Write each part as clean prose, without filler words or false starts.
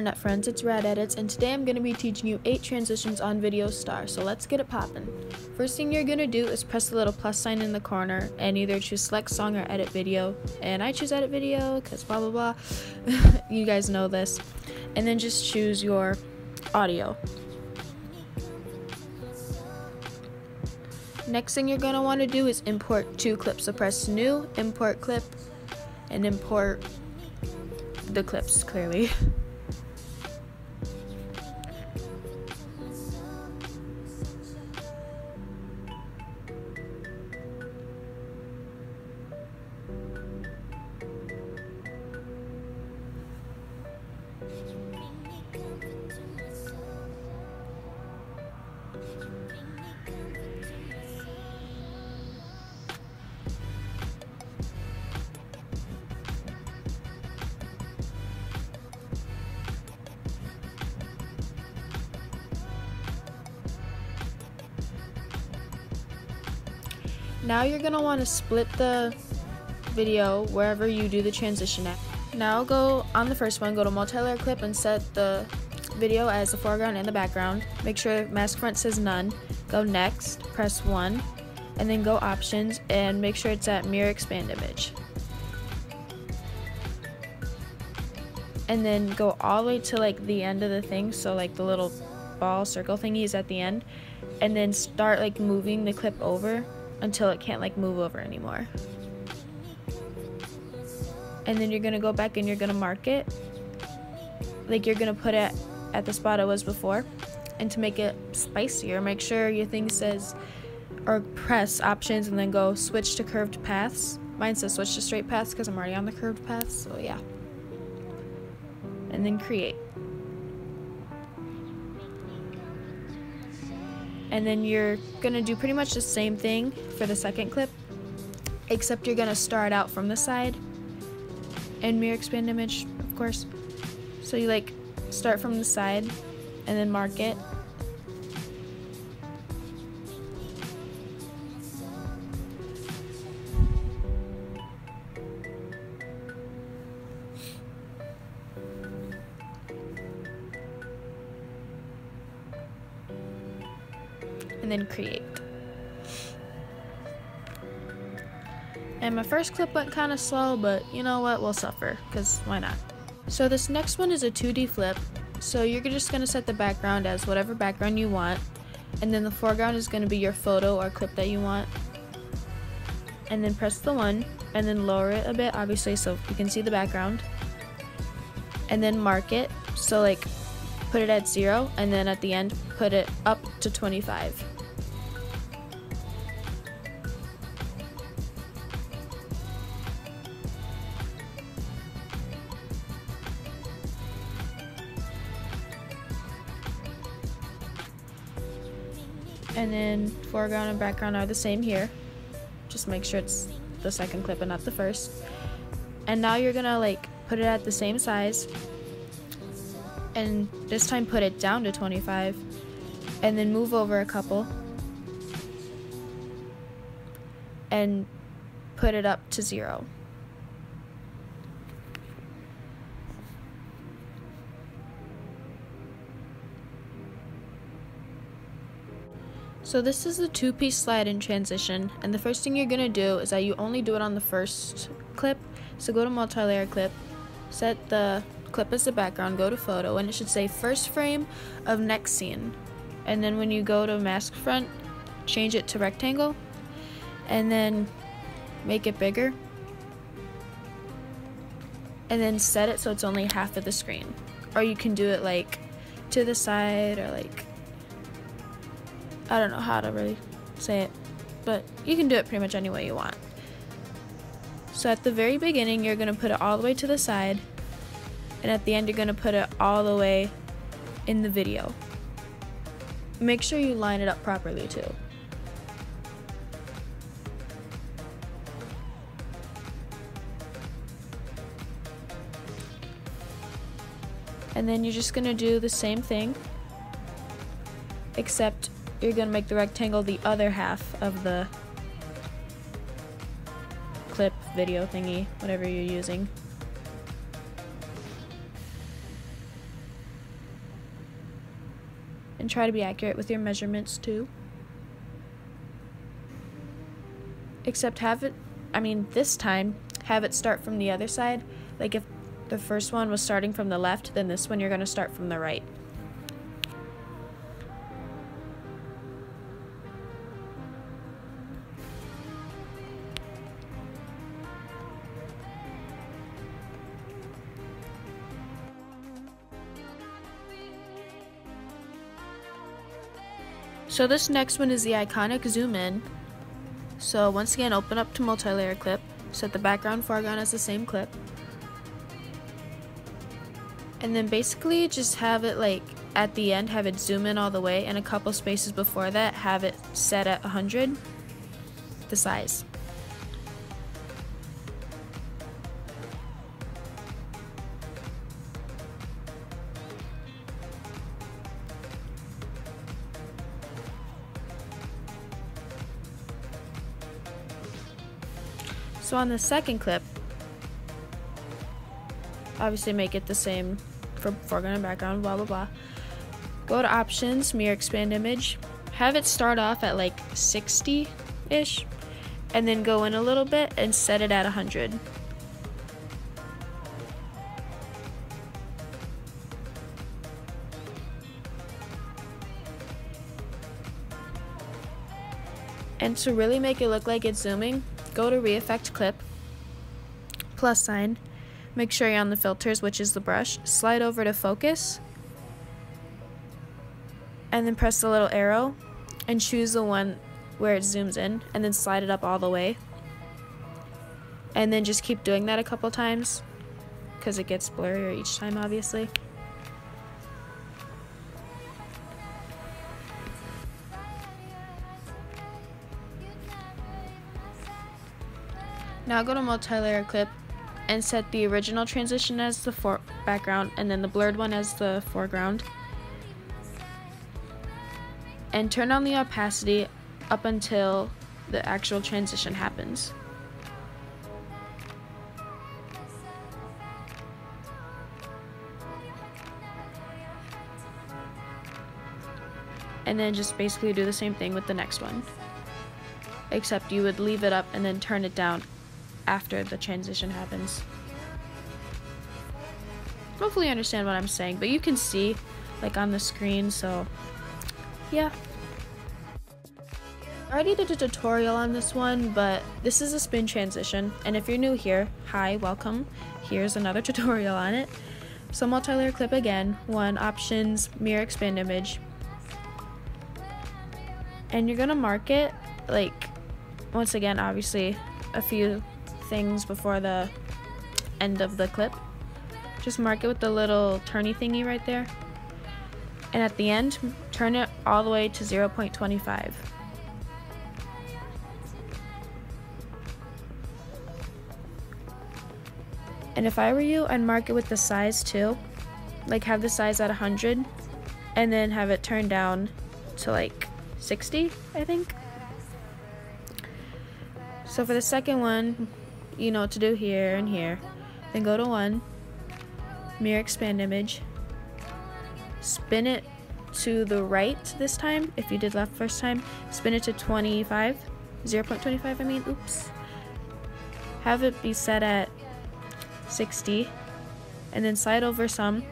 internet friends, it's Rad Edits, and today I'm going to be teaching you 8 transitions on VideoStar, so let's get it poppin'. First thing you're going to do is press the little plus sign in the corner and either choose select song or edit video, and I choose edit video because blah blah blah, you guys know this, and then just choose your audio. Next thing you're going to want to do is import 2 clips, so press new, import clip, and import the clips clearly. Now you're going to want to split the video wherever you do the transition at. Now go on the first one, go to multi-layer clip and set the video as the foreground and the background. Make sure mask front says none. Go next, press 1, and then go options and make sure it's at mirror expand image. And then go all the way to like the end of the thing, so like the little ball circle thingy is at the end, and then start like moving the clip over until it can't like move over anymore. And then you're gonna go back and you're gonna mark it, like you're gonna put it at the spot it was before. And to make it spicier, make sure your thing says, or press options and then go switch to curved paths. Mine says switch to straight paths because I'm already on the curved paths, so yeah. And then create. And then you're gonna do pretty much the same thing for the second clip, except you're gonna start out from the side and mirror expand image, of course. So you like start from the side and then mark it. And then create. And my first clip went kind of slow, but you know what, we'll suffer, because why not? So this next one is a 2D flip, so you're just going to set the background as whatever background you want, and then the foreground is going to be your photo or clip that you want. And then press the 1, and then lower it a bit, obviously, so you can see the background. And then mark it, so like put it at 0, and then at the end put it up to 25. And then foreground and background are the same here. Just make sure it's the second clip and not the first. And now you're gonna like put it at the same size, and this time put it down to 25, and then move over a couple and put it up to 0. So this is the 2-piece slide in transition, and the first thing you're gonna do is that you only do it on the first clip. So go to multi-layer clip, set the clip as the background, go to photo, and it should say first frame of next scene. And then when you go to mask front, change it to rectangle, and then make it bigger, and then set it so it's only half of the screen. Or you can do it like to the side, or like, I don't know how to really say it, but you can do it pretty much any way you want. So at the very beginning, you're gonna put it all the way to the side, and at the end, you're gonna put it all the way in the video. Make sure you line it up properly too. And then you're just gonna do the same thing, except you're gonna make the rectangle the other half of the clip, video thingy, whatever you're using. and try to be accurate with your measurements too. Except this time, have it start from the other side. Like if the first one was starting from the left, then this one you're going to start from the right. So this next one is the iconic zoom in. So once again, open up to multi-layer clip, set the background foreground as the same clip, and then basically just have it like at the end, have it zoom in all the way, and a couple spaces before that have it set at 100, the size. So on the second clip, obviously make it the same for foreground and background, blah blah blah. Go to options, mirror expand image, have it start off at like 60-ish, and then go in a little bit and set it at 100. And to really make it look like it's zooming, go to re-effect clip, plus sign, make sure you're on the filters, which is the brush, slide over to focus, and then press the little arrow and choose the one where it zooms in, and then slide it up all the way. And then just keep doing that a couple times because it gets blurrier each time, obviously. Now go to multi-layer clip and set the original transition as the background and then the blurred one as the foreground. And turn on the opacity up until the actual transition happens. And then just basically do the same thing with the next one. Except you would leave it up and then turn it down after the transition happens. Hopefully you understand what I'm saying, but you can see like on the screen, so yeah. I already did a tutorial on this one, but this is a spin transition, and if you're new here, hi, welcome. Here's another tutorial on it. So multi-layer clip again, one, options, mirror expand image, and you're gonna mark it like, once again, obviously a few things before the end of the clip. Just mark it with the little turny thingy right there, and at the end turn it all the way to 0.25. And if I were you, I'd mark it with the size too, like have the size at 100 and then have it turned down to like 60, I think. So for the second one, you know what to do here and here. Then go to one, mirror expand image, spin it to the right this time. If you did left first time, spin it to 25, 0.25 I mean, oops. Have it be set at 60, and then slide over some,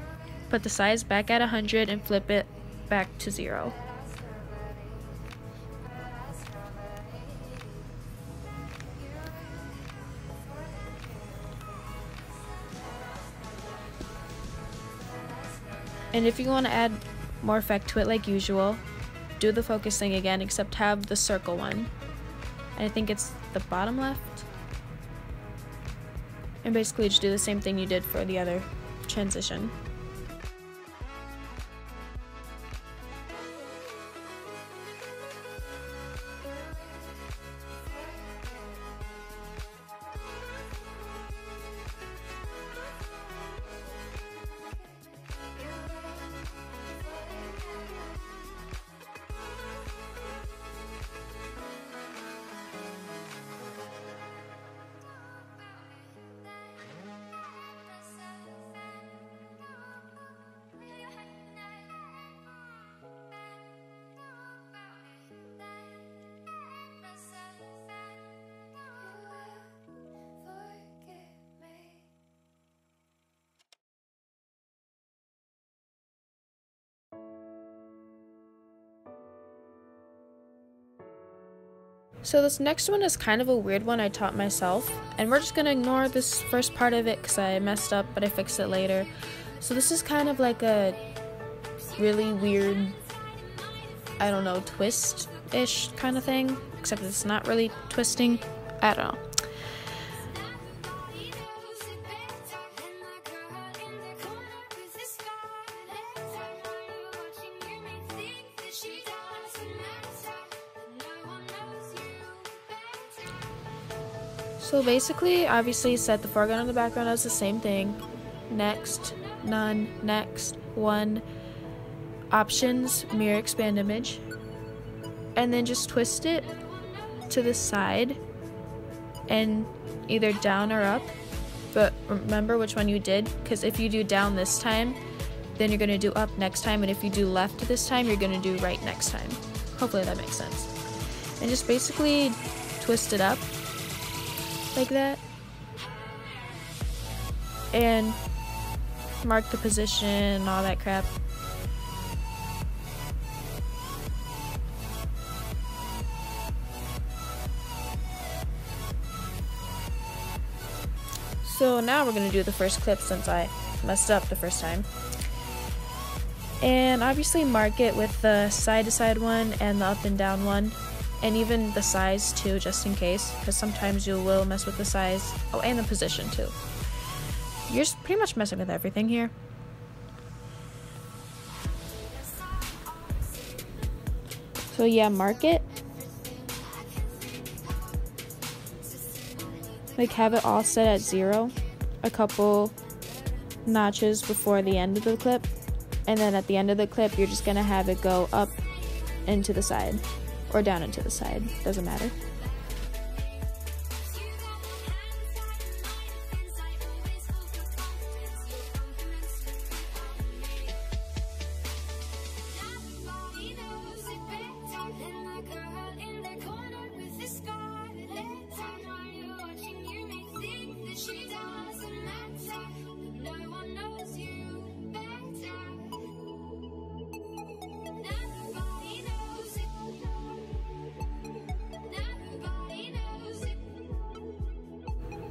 put the size back at 100 and flip it back to 0. And if you want to add more effect to it like usual, do the focus thing again, except have the circle one. And I think it's the bottom left. And basically just do the same thing you did for the other transition. So this next one is kind of a weird one I taught myself, and we're just gonna ignore this first part of it because I messed up, but I fixed it later. So this is kind of like a really weird, I don't know, twist-ish kind of thing, except it's not really twisting. I don't know. So basically, obviously set the foreground and the background as the same thing. Next, none, next, one, options, mirror expand image. And then just twist it to the side and either down or up. But remember which one you did, because if you do down this time, then you're going to do up next time. And if you do left this time, you're going to do right next time. Hopefully that makes sense. And just basically twist it up like that, and mark the position and all that crap. So now we're gonna do the first clip since I messed up the first time. And obviously mark it with the side to side one and the up and down one. And even the size too, just in case, because sometimes you will mess with the size. Oh, and the position too. You're just pretty much messing with everything here. So yeah, mark it. Like have it all set at 0, a couple notches before the end of the clip, and then at the end of the clip, you're just gonna have it go up and to the side. Or down and to the side, doesn't matter.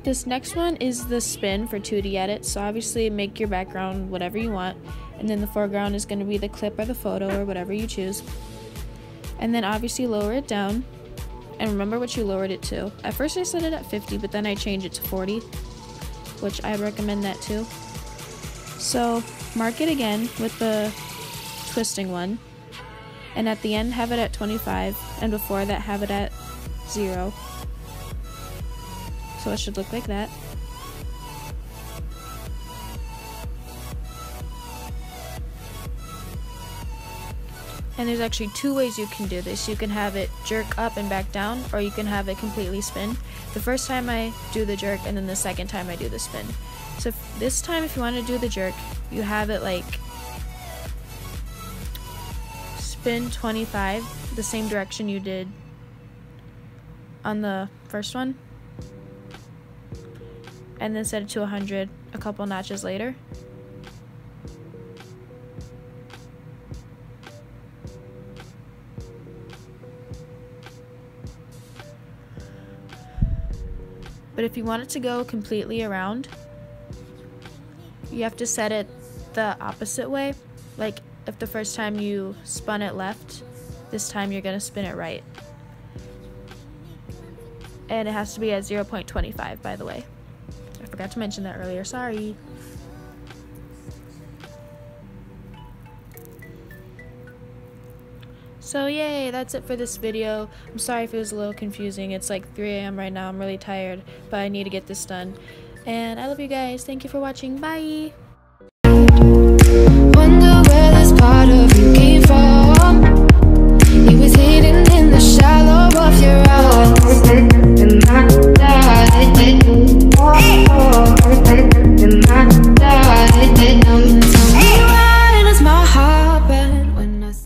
This next one is the spin for 2D edit, so obviously make your background whatever you want, and then the foreground is going to be the clip or the photo or whatever you choose. And then obviously lower it down, and remember what you lowered it to. At first I set it at 50, but then I changed it to 40, which I recommend that too. So mark it again with the twisting one, and at the end have it at 25, and before that have it at 0. So it should look like that. And there's actually 2 ways you can do this. You can have it jerk up and back down, or you can have it completely spin. The first time I do the jerk, and then the second time I do the spin. So this time if you want to do the jerk, you have it like spin 25, the same direction you did on the first one. And then set it to 100 a couple notches later. But if you want it to go completely around, you have to set it the opposite way. Like if the first time you spun it left, this time you're gonna spin it right. And it has to be at 0.25, by the way. I forgot to mention that earlier, sorry. So yay, that's it for this video. I'm sorry if it was a little confusing. It's like 3 AM right now. I'm really tired, but I need to get this done. And I love you guys. Thank you for watching. Bye!